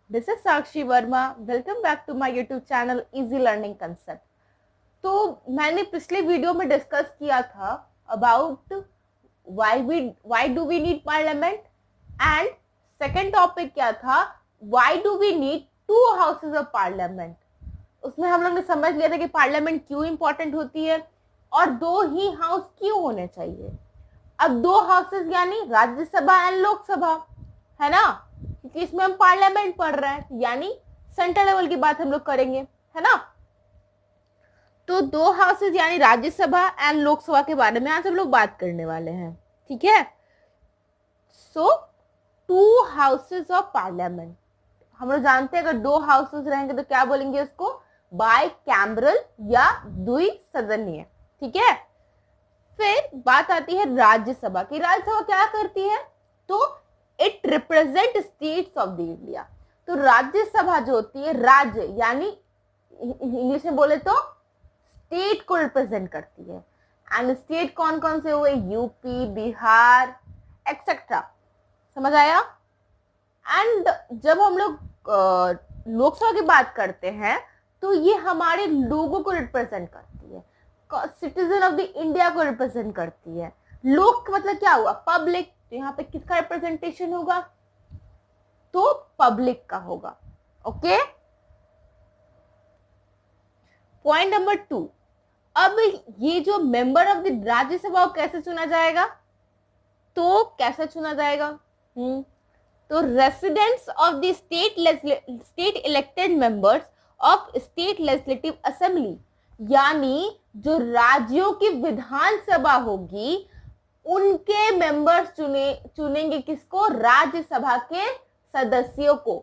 This is Sakshi Verma. Welcome back to my YouTube channel easy learning concept. तो मैंने पिछले video में डिस्कस किया था about why do we need parliament, and second topic क्या था, why do we need two houses of parliament. उसमें हम लोग ने समझ लिया था कि पार्लियामेंट क्यों इंपॉर्टेंट होती है और दो ही हाउस क्यों होने चाहिए। अब दो हाउसेस यानी राज्यसभा एंड लोकसभा, है ना, क्योंकि इसमें हम पार्लियामेंट पढ़ रहे हैं, यानी सेंट्रल लेवल की बात हम लोग करेंगे, है ना। तो दो हाउसेस यानी राज्यसभा एंड लोकसभा के बारे में आज हम लोग बात करने वाले हैं, ठीक है। सो टू हाउसेस ऑफ पार्लियामेंट, हम लोग जानते हैं अगर दो हाउसेस रहेंगे तो क्या बोलेंगे उसको, बाय कैमरल या द्विसदनीय, ठीक है। फिर बात आती है राज्यसभा की। राज्यसभा क्या करती है, तो it represent states of the India. तो राज्यसभा जो होती है, राज्य यानी इंग्लिश में बोले तो स्टेट को रिप्रेजेंट करती है। एंड स्टेट कौन कौन से हुए, यूपी, बिहार एक्सेट्रा, समझ आया। एंड जब हम लोग लोकसभा की बात करते हैं तो ये हमारे लोगों को रिप्रेजेंट करती है, सिटीजन ऑफ द इंडिया को रिप्रेजेंट करती है। लोक मतलब क्या हुआ, पब्लिक। तो यहाँ पे किसका रिप्रेजेंटेशन होगा, तो पब्लिक का होगा। Okay, point number 2। अब ये जो मेंबर ऑफ द राज्यसभा कैसे चुना जाएगा, तो कैसे चुना जाएगा, तो residents of the state elected members of state legislative assembly, यानी जो राज्यों की विधानसभा होगी उनके मेंबर्स चुनेंगे किसको, राज्यसभा के सदस्यों को।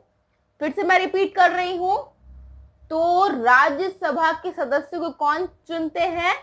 फिर से मैं रिपीट कर रही हूं, तो राज्यसभा के सदस्यों को कौन चुनते हैं,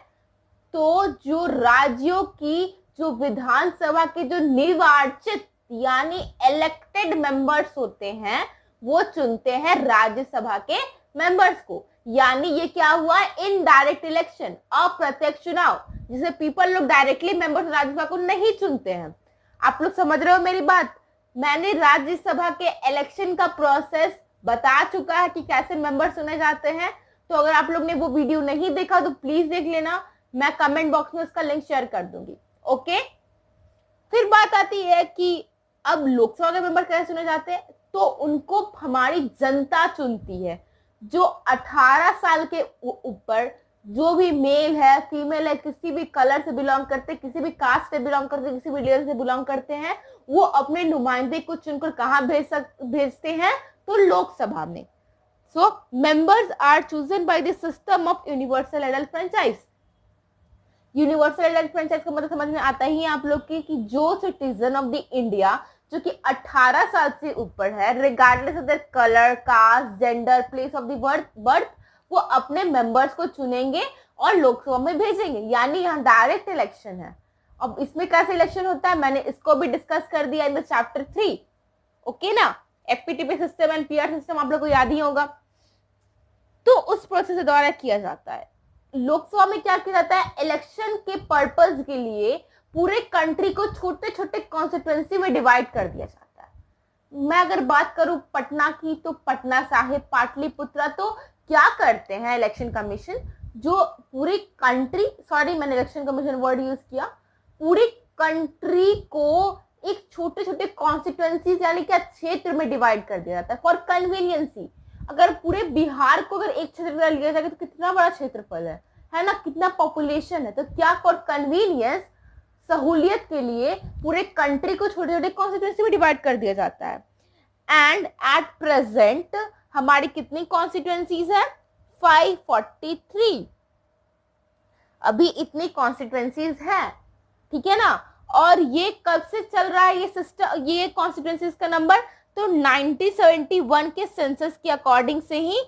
तो जो राज्यों की जो विधानसभा के जो निर्वाचित यानी इलेक्टेड मेंबर्स होते हैं वो चुनते हैं राज्यसभा के मेंबर्स को। यानी ये क्या हुआ, इनडायरेक्ट इलेक्शन, अप्रत्यक्ष चुनाव, जिसे पीपल लोग डायरेक्टली मेंबर्स राज्यसभा को नहीं चुनते हैं। आप लोग समझ रहे हो मेरी बात। मैंने राज्यसभा के इलेक्शन का प्रोसेस बता चुका है कि कैसे मेंबर चुने जाते हैं। तो अगर आप लोग ने वो वीडियो नहीं देखा तो प्लीज देख लेना, मैं कमेंट बॉक्स में उसका लिंक शेयर कर दूंगी। ओके, फिर बात आती है कि अब लोकसभा के मेंबर कैसे चुने जाते हैं, तो उनको हमारी जनता चुनती है। जो 18 साल के ऊपर जो भी मेल है, फीमेल है, किसी भी कलर से बिलोंग करते, किसी भी कास्ट से बिलोंग करते, किसी भी रिलीजन से बिलोंग करते हैं, वो अपने नुमाइंदे को चुनकर कहां भेजते हैं, तो लोकसभा में। So members are chosen by the system of universal adult franchise. Universal adult franchise का मतलब समझ में आता ही है आप लोग की कि जो सिटीजन ऑफ द इंडिया जो कि 18 साल से ऊपर है, regardless of their colour, caste, gender, place of the birth, वो अपने मेंबर्स को चुनेंगे और लोकसभा में भेजेंगे। यानी यहाँ डायरेक्ट इलेक्शन है। अब इसमें कैसे इलेक्शन होता है, मैंने इसको भी डिस्कस कर दिया इन द चैप्टर 3। ओके ना, FPTP system and PR system आप लोग को याद ही होगा। तो उस प्रोसेस के द्वारा किया जाता है। लोकसभा में क्या किया जाता है, इलेक्शन के पर्पस के लिए पूरे कंट्री को छोटे छोटे कॉन्स्टिट्यूएंसी में डिवाइड कर दिया जाता है। मैं अगर बात करूं पटना की, तो पटना साहिब, पाटलिपुत्रा, तो क्या करते हैं इलेक्शन कमीशन, जो पूरी कंट्री, सॉरी मैंने इलेक्शन कमीशन वर्ड यूज किया, पूरी कंट्री को एक छोटे छोटे कॉन्स्टिट्यूएंसीज यानी क्या क्षेत्र में डिवाइड कर दिया जाता है फॉर कन्वीनियंसी। अगर पूरे बिहार को अगर एक क्षेत्र लिया जाएगा तो कितना बड़ा क्षेत्रफल है ना, कितना पॉपुलेशन है। तो क्या फॉर कन्वीनियंस, सहूलियत के लिए पूरे कंट्री को छोटे छोटे कॉन्स्टिट्यूएंसी में डिवाइड कर दिया जाता है। एंड एट प्रेजेंट हमारी कितनी कॉन्स्टिट्यूएंसीज है, 543। अभी इतनी कॉन्स्टिट्यूएंसीज है, ठीक है ना। और ये कब से चल रहा है ये सिस्टम, ये कॉन्स्टिट्यूएंसीज का नंबर, तो 1971 के सेंसस के अकॉर्डिंग से ही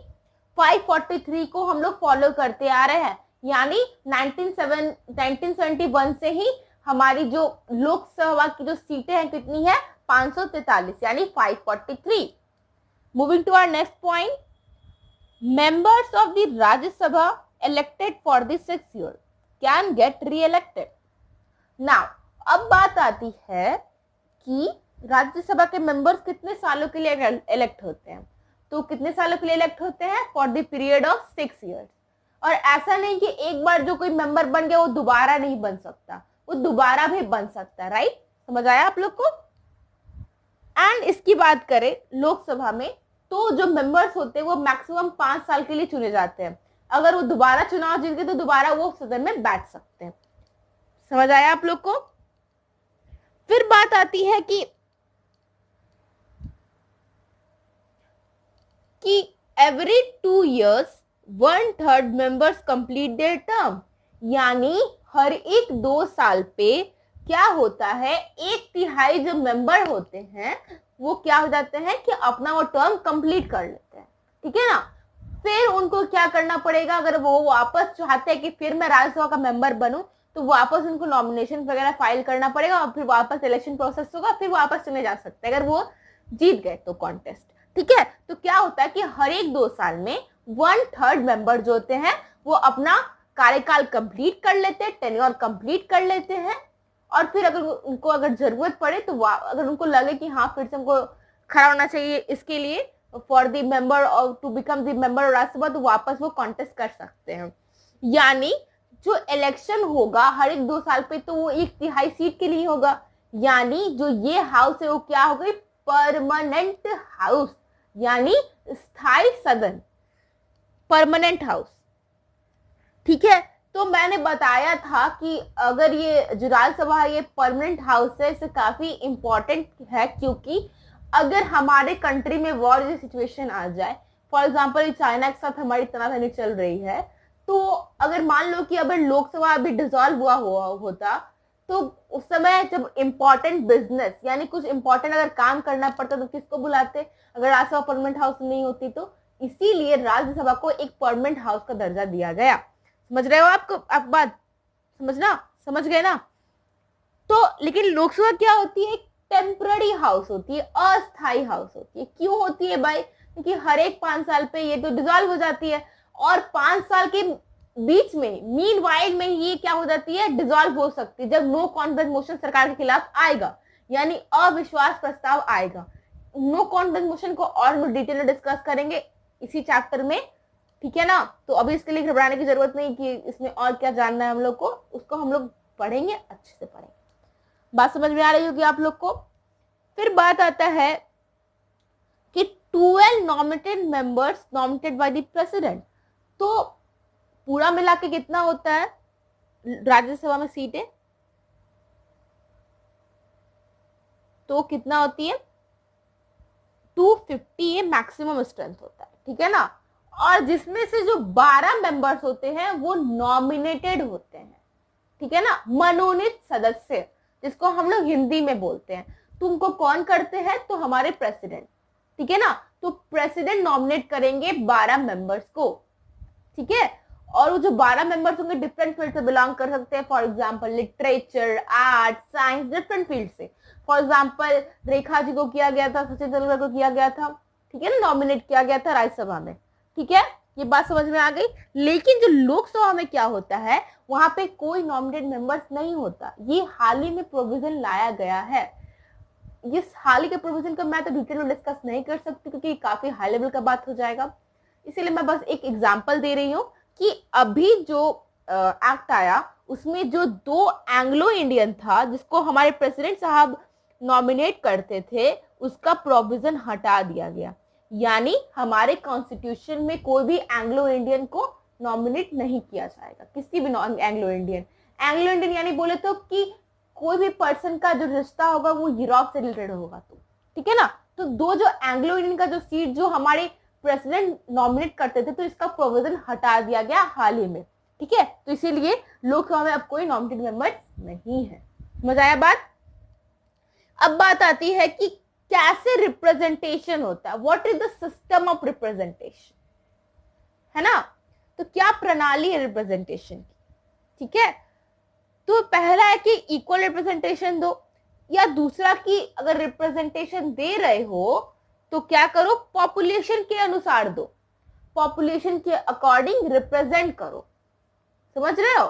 543 को हम लोग फॉलो करते आ रहे हैं। यानी 1971 से ही हमारी जो लोकसभा की जो सीटें हैं कितनी है, 543 यानी 543। Moving to our next point, members of the Rajya Sabha elected for the 6 years can get re-elected. Now अब बात आती है कि राज्यसभा के मेंबर्स कितने सालों के लिए इलेक्ट होते हैं। तो कितने सालों के लिए इलेक्ट होते हैं? For the period of 6 years. और ऐसा नहीं कि एक बार जो कोई मेंबर बन गया वो दोबारा नहीं बन सकता, वो दोबारा भी बन सकता है, राइट? समझ आया आप लोग को? एंड इसकी बात करें लोकसभा में, तो जो मेंबर्स होते हैं वो मैक्सिमम 5 साल के लिए चुने जाते हैं। अगर वो दोबारा चुनाव जीत गए तो दोबारा वो सदन में बैठ सकते हैं। समझ आया आप लोग को? फिर बात आती है कि every 2 years 1/3 members complete their term, यानी हर एक 2 साल पे क्या होता है, 1/3 जो मेंबर होते हैं वो क्या हो जाते हैं कि अपना वो टर्म कंप्लीट कर लेते हैं, ठीक है ना? फिर उनको क्या करना पड़ेगा, अगर वो वापस चाहते हैं कि फिर मैं राज्यसभा का मेंबर बनूं, तो वापस उनको नॉमिनेशन वगैरह फाइल करना पड़ेगा और फिर वापस इलेक्शन प्रोसेस होगा, फिर वापस चुने जा सकते हैं अगर वो जीत गए तो कॉन्टेस्ट, ठीक है? तो क्या होता है कि हर एक 2 साल में 1/3 मेंबर जो होते हैं वो अपना कार्यकाल कंप्लीट कर लेते हैं, टेन्योर कंप्लीट कर लेते हैं। और फिर अगर उनको अगर जरूरत पड़े तो अगर उनको लगे कि हाँ फिर से हमको खड़ा होना चाहिए इसके लिए फॉर द मेंबर और to become the member of Rajya Sabha, तो वापस वो कॉन्टेस्ट कर सकते हैं। यानी जो इलेक्शन होगा हर एक 2 साल पे तो वो 1/3 सीट के लिए होगा, यानी जो ये हाउस है वो क्या हो गई? परमानेंट हाउस, यानी स्थायी सदन, परमानेंट हाउस, ठीक है? तो मैंने बताया था कि अगर ये जो राज्यसभा है ये परमानेंट हाउस है, इससे काफी इंपॉर्टेंट है, क्योंकि अगर हमारे कंट्री में वॉर जैसी सिचुएशन आ जाए, फॉर एग्जांपल चाइना के साथ हमारी तनातनी चल रही है, तो अगर मान लो कि अगर लोकसभा अभी डिसॉल्व हुआ होता, तो उस समय जब इंपॉर्टेंट बिजनेस यानी कुछ इंपॉर्टेंट अगर काम करना पड़ता तो किसको बुलाते, अगर राज्यसभा परमानेंट हाउस नहीं होती तो? इसीलिए राज्यसभा को एक परमानेंट हाउस का दर्जा दिया गया। समझ रहे हो आपको? आप बात समझ गए ना? तो लेकिन लोकसभा क्या होती है? टेम्पररी हाउस होती है, अस्थायी हाउस होती है। क्यों होती है भाई? क्योंकि हर एक 5 साल पे ये तो डिसॉल्व हो जाती है और 5 साल के बीच में मीनवाइल में ये क्या हो जाती है? डिसॉल्व हो सकती है जब नो कॉन्फिडेंस मोशन सरकार के खिलाफ आएगा, यानी अविश्वास प्रस्ताव आएगा। नो कॉन्फिडेंस मोशन को और हम डिटेल में डिस्कस करेंगे इसी चैप्टर में, ठीक है ना? तो अभी इसके लिए घबराने की जरूरत नहीं कि इसमें और क्या जानना है हम लोग को, उसको हम लोग पढ़ेंगे, अच्छे से पढ़ेंगे। बात समझ में आ रही होगी आप लोग को? फिर बात आता है कि 12 nominated members nominated by the president. तो पूरा मिला के कितना होता है राज्यसभा में सीटें? तो कितना होती है? 250 ये मैक्सिमम स्ट्रेंथ होता है, ठीक है ना? और जिसमें से जो 12 मेंबर्स होते हैं वो नॉमिनेटेड होते हैं, ठीक है ना? मनोनीत सदस्य, जिसको हम लोग हिंदी में बोलते हैं। तुमको कौन करते हैं? तो हमारे प्रेसिडेंट, ठीक है ना? तो प्रेसिडेंट नॉमिनेट करेंगे 12 मेंबर्स को, ठीक है? और वो जो 12 मेंबर्स होंगे डिफरेंट फील्ड से बिलोंग कर सकते हैं, for example literature, art, science, different field से। फॉर एग्जांपल रेखा जी को किया गया था, सचिन तेंदुलकर को किया गया था, ठीक है ना? नॉमिनेट किया गया था राज्यसभा में, ठीक है? ये बात समझ में आ गई। लेकिन जो लोकसभा में क्या होता है, वहां पे कोई नॉमिनेटेड मेंबर्स नहीं होता। ये हाल ही में प्रोविजन लाया गया है। इस हाल ही के प्रोविजन का मैं तो डिटेल में डिस्कस नहीं कर सकती क्योंकि काफी हाई लेवल का बात हो जाएगा, इसीलिए मैं बस एक एग्जांपल दे रही हूँ कि अभी जो एक्ट आया उसमें जो 2 एंग्लो इंडियन था जिसको हमारे प्रेसिडेंट साहब नॉमिनेट करते थे, उसका प्रोविजन हटा दिया गया। यानी हमारे कॉन्स्टिट्यूशन में कोई भी एंग्लो इंडियन को नॉमिनेट नहीं किया जाएगा, किसी भी एंग्लो इंडियन यानी बोले तो कि कोई भी पर्सन का जो रिश्ता होगा वो यूरोप से रिलेटेड होगा, तो ठीक है ना? तो 2 जो एंग्लो इंडियन का जो सीट जो हमारे प्रेसिडेंट नॉमिनेट करते थे, तो इसका प्रोविजन हटा दिया गया हाल ही में, ठीक है? तो इसीलिए लोकसभा में अब कोई नॉमिनेटेड मेंबर नहीं है। समझ आया बात? अब बात आती है कि कैसे रिप्रेजेंटेशन होता है, what is the system of representation, है ना? तो क्या प्रणाली है रिप्रेजेंटेशन की, ठीक है? तो पहला है कि इक्वल रिप्रेजेंटेशन दो, या दूसरा कि अगर रिप्रेजेंटेशन दे रहे हो तो क्या करो, पॉपुलेशन के अनुसार दो, पॉपुलेशन के अकॉर्डिंग रिप्रेजेंट करो। समझ रहे हो?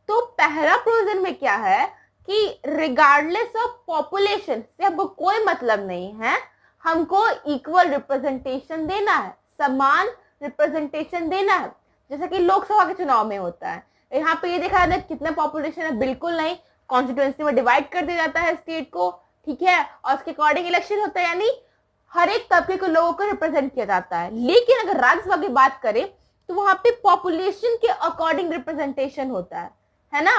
तो पहला प्रोविजन में क्या है कि रिगार्डलेस ऑफ पॉपुलेशन से अब कोई मतलब नहीं है, हमको इक्वल रिप्रेजेंटेशन देना है, समान रिप्रेजेंटेशन देना है, जैसे कि लोकसभा के चुनाव में होता है। यहाँ पे ये देखा है कितना पॉपुलेशन है, बिल्कुल नहीं, कॉन्स्टिट्यूएंसी में डिवाइड कर दिया जाता है स्टेट को, ठीक है, और उसके अकॉर्डिंग इलेक्शन होता है, यानी हर एक तबके के लोगों को रिप्रेजेंट किया जाता है। लेकिन अगर राज्यसभा की बात करें तो वहां पे पॉपुलेशन के अकॉर्डिंग रिप्रेजेंटेशन होता है ना,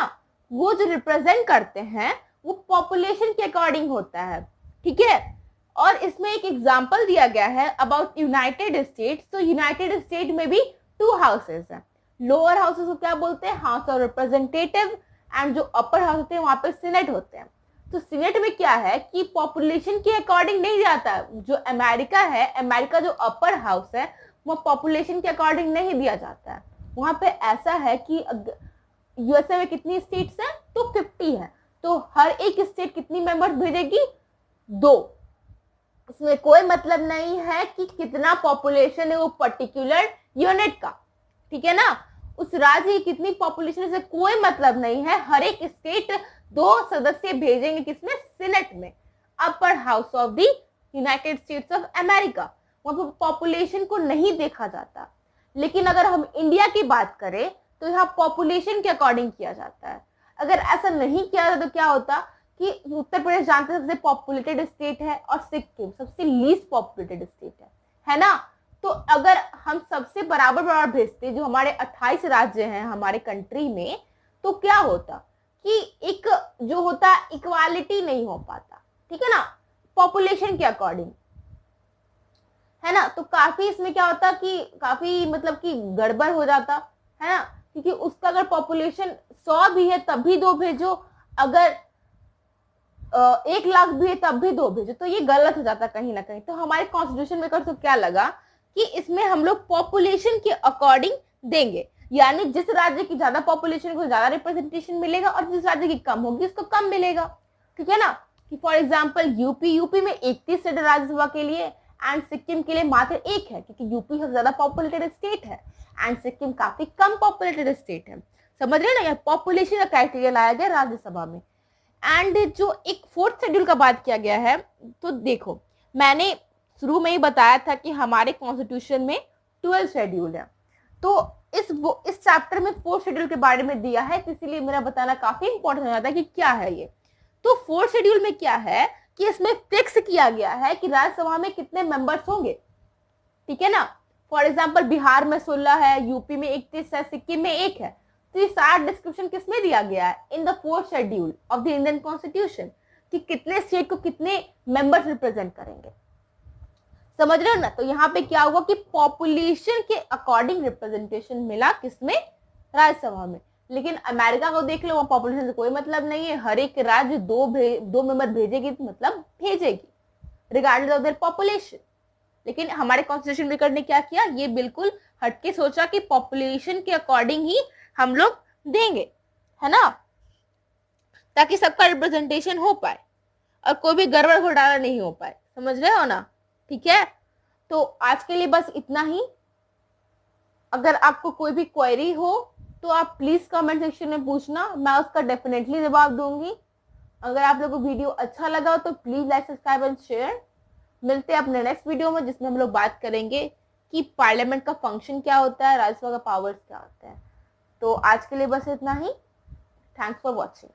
वो जो रिप्रेजेंट करते हैं वो पॉपुलेशन के अकॉर्डिंग होता है, ठीक है। और इसमें एक एग्जांपल दिया गया है अबाउट यूनाइटेड स्टेट्स। तो यूनाइटेड स्टेट में भी 2 हाउसेस हैं। लोअर हाउसेस को क्या बोलते हैं, हाउस ऑफ रिप्रेजेंटेटिव, एंड जो अपर हाउस होते हैं वहां पे सीनेट होते हैं। तो सीनेट में क्या है कि पॉपुलेशन के अकॉर्डिंग नहीं जाता है। जो अमेरिका है, अमेरिका जो अपर हाउस है वो पॉपुलेशन के अकॉर्डिंग नहीं दिया जाता है। वहां पे ऐसा है कि यूएसए में कितनी स्टेट्स हैं, तो 50 है, तो हर एक स्टेट कितनी मेंबर्स भेजेगी, 2। इसमें कोई मतलब नहीं है कि कितना पॉपुलेशन है वो पर्टिकुलर यूनिट का, ठीक है ना, उस राज्य की कितनी पॉपुलेशन से कोई मतलब नहीं है। हर एक स्टेट 2 सदस्य भेजेंगे किसमें, सीनेट में, upper house of the United states of America. वहां पर पॉपुलेशन को नहीं देखा जाता। लेकिन अगर हम इंडिया की बात करें तो यहाँ पॉपुलेशन के अकॉर्डिंग किया जाता है। अगर ऐसा नहीं किया जाता तो क्या होता कि उत्तर प्रदेश जानते हैं सबसे पॉपुलेटेड स्टेट है और सिक्किम सबसे लीस्ट पॉपुलेटेड स्टेट है ना। तो अगर हम सबसे बराबर बराबर भेजते जो हमारे 28 राज्य हैं हमारे कंट्री में, तो क्या होता कि एक जो होता है इक्वालिटी नहीं हो पाता, ठीक है ना, पॉपुलेशन के अकॉर्डिंग, है ना। तो काफी इसमें क्या होता कि काफी मतलब कि गड़बड़ हो जाता है ना, क्योंकि उसका अगर पॉपुलेशन 100 भी है तब भी 2 भेजो, अगर 1 लाख भी है तब भी 2 भेजो, तो ये गलत हो जाता कहीं ना कहीं। तो हमारे कॉन्स्टिट्यूशन मेकर को क्या लगा कि इसमें हम लोग पॉपुलेशन के अकॉर्डिंग देंगे, यानी जिस राज्य की ज्यादा पॉपुलेशन को ज्यादा रिप्रेजेंटेशन मिलेगा और जिस राज्य की कम होगी उसको कम मिलेगा, ठीक है ना। कि फॉर एग्जाम्पल यूपी में 31 सीट राज्यसभा के लिए एंड सिक्किम के लिए मात्र 1 है, क्योंकि यूपी सबसे ज्यादा पॉपुलेटेड स्टेट है एंड सिक्किम काफी कम पॉपुलेटेड स्टेट है। समझ रहे ना, पॉपुलेशन का क्राइटेरिया लाया गया राज्यसभा में। एंड जो एक 4th शेड्यूल का बात किया गया है, तो देखो मैंने शुरू में ही बताया था कि हमारे कॉन्स्टिट्यूशन में 12 शेड्यूल है, तो इस चैप्टर में 4th शेड्यूल के बारे में दिया है, तो इसीलिए मेरा बताना काफी इंपॉर्टेंट हो जाता है कि क्या है ये। तो 4th शेड्यूल में क्या है कि इसमें फिक्स किया गया है कि राज्यसभा में कितने मेंबर्स होंगे, ठीक है ना। फॉर एग्जाम्पल बिहार में 16 है, यूपी में 31 है, सिक्किम में 1 है। तो ये सारा डिस्क्रिप्शन किसमें दिया गया है, in the 4th schedule of the Indian constitution, कि कितने स्टेट को कितने मेंबर्स रिप्रेजेंट करेंगे। समझ रहे हो ना। तो यहाँ पे क्या हुआ कि पॉपुलेशन के अकॉर्डिंग रिप्रेजेंटेशन मिला किसमें, राज्यसभा में। लेकिन अमेरिका को देख लो, वहां पॉपुलेशन से कोई मतलब नहीं है, हर एक राज्य 2 मेंबर भेजेगी तो मतलब भेजेगी रिगार्डलेस ऑफ देयर पॉपुलेशन। लेकिन हमारे कॉन्स्टिट्यूशन मेकर ने क्या किया, ये बिल्कुल हटके सोचा कि पॉपुलेशन के अकॉर्डिंग ही हम लोग देंगे, है ना, ताकि सबका रिप्रेजेंटेशन हो पाए और कोई भी गड़बड़ घोटाला नहीं हो पाए। समझ रहे हो ना, ठीक है। तो आज के लिए बस इतना ही। अगर आपको कोई भी क्वेरी हो तो आप प्लीज कमेंट सेक्शन में पूछना, मैं उसका डेफिनेटली जवाब दूंगी। अगर आप लोगों को वीडियो अच्छा लगा हो तो please like, subscribe and share. मिलते हैं अपने नेक्स्ट वीडियो में, जिसमें हम लोग बात करेंगे कि पार्लियामेंट का फंक्शन क्या होता है, राज्यसभा का पावर्स क्या होता है। तो आज के लिए बस इतना ही। Thanks for watching.